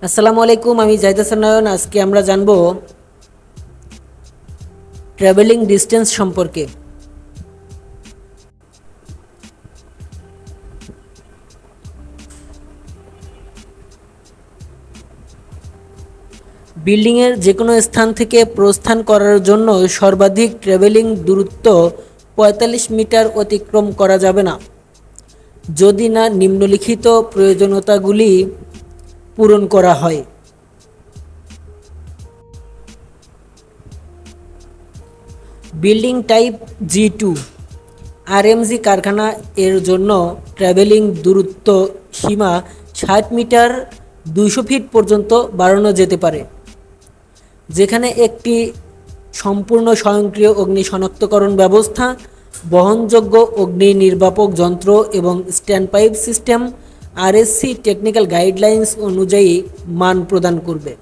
আসসালামু আলাইকুম, আমি জাহিদ হাসান নয়ন। আজকে আমরা জানব ট্রাভেলিং ডিস্টেন্স সম্পর্কে। বিল্ডিংয়ের যে কোনো স্থান থেকে প্রস্থান করার জন্য সর্বাধিক ট্রাভেলিং দূরত্ব ৪৫ মিটার অতিক্রম করা যাবে না, যদি না নিম্নলিখিত প্রয়োজনীয়তাগুলি পূরণ করা হয়। বিল্ডিং টাইপ G2 আরএমজি কারখানা এর জন্য ট্রাভেলিং দূরত্ব সীমা ৬০ মিটার ২০০ ফিট পর্যন্ত বাড়ানো যেতে পারে, যেখানে একটি সম্পূর্ণ স্বয়ংক্রিয় অগ্নি শনাক্তকরণ ব্যবস্থা, বহনযোগ্য অগ্নি নির্বাপক যন্ত্র এবং স্ট্যান্ডপাইপ সিস্টেম আরএসসি টেকনিক্যাল গাইডলাইন্স অনুযায়ী মান প্রদান করবে।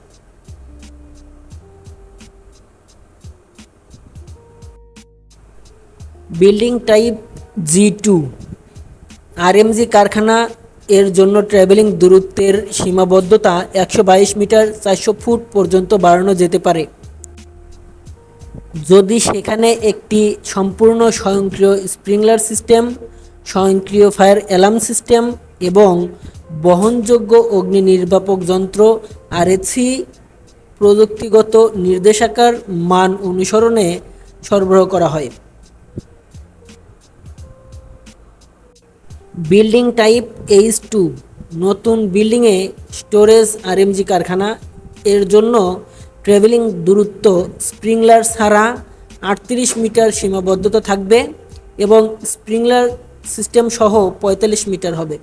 বিল্ডিং টাইপ G2 আরএমজি কারখানা এর জন্য ট্রাভেলিং দূরত্বের সীমাবদ্ধতা ১২২ মিটার ৪০০ ফুট পর্যন্ত বাড়ানো যেতে পারে, যদি সেখানে একটি সম্পূর্ণ স্বয়ংক্রিয় স্প্রিংলার সিস্টেম, স্বয়ংক্রিয় ফায়ার অ্যালার্ম সিস্টেম এবং বহনযোগ্য অগ্নি নির্বাপক যন্ত্র আরএসসি প্রযুক্তিগত নির্দেশিকার মান অনুসরণে সরবরাহ করা হয়। বিল্ডিং টাইপ H2 নতুন বিল্ডিংয়ে স্টোরেজ আরএমজি কারখানা এর জন্য ট্রাভেলিং দূরত্ব স্প্রিংলার ছাড়া ৩৮ মিটার সীমাবদ্ধতা থাকবে এবং স্প্রিংলার সিস্টেম সহ ৪৫ মিটার হবে।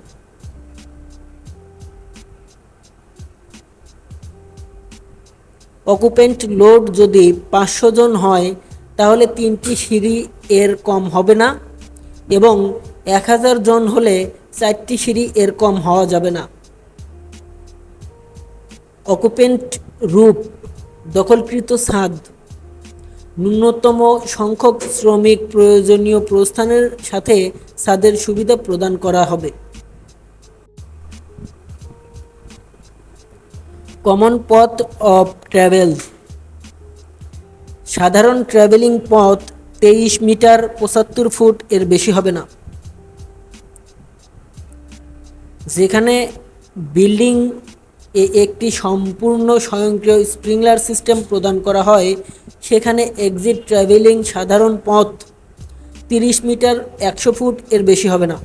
অকুপেন্ট লোড যদি ৫০০ জন হয় তাহলে ৩টি সিঁড়ি এর কম হবে না এবং ১০০০ জন হলে ৪টি সিঁড়ি এর কম হওয়া যাবে না। অকুপেন্ট রূপ দখলকৃত ছাদ, ন্যূনতম সংখ্যক শ্রমিক প্রয়োজনীয় প্রস্থানের সাথে ছাদের সুবিধা প্রদান করা হবে। কমন পথ অফ ট্রাভেল, সাধারণ ট্রাভেলিং পথ ২৩ মিটার ৭৫ ফুট এর বেশি হবে না। যেখানে বিল্ডিং এ একটি সম্পূর্ণ স্বয়ংক্রিয় স্প্রিংলার সিস্টেম প্রদান করা হয়, সেখানে এক্সিট ট্রাভেলিং সাধারণ পথ ৩০ মিটার ১০০ ফুট এর বেশি হবে না।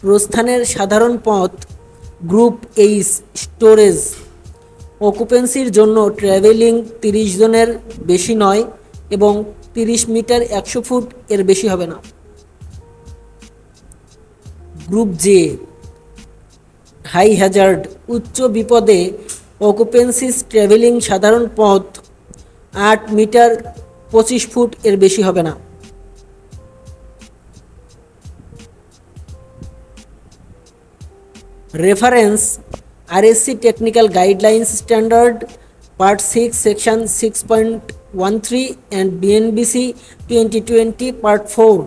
প্রস্থানের সাধারণ পথ গ্রুপ এইচ স্টোরেজ অকুপেন্সির জন্য ট্রাভেলিং ৩০ জনের বেশি নয় এবং ৩০ মিটার ১০০ ফুট এর বেশি হবে না। গ্রুপ জে হাই হ্যাজার্ড উচ্চ বিপদে অকুপেন্সিস ট্রাভেলিং সাধারণ পথ ৮ মিটার ২৫ ফুট এর বেশি হবে না। Reference RSC technical guidelines standard part 6 section 6.13 and BNBC 2020 part 4।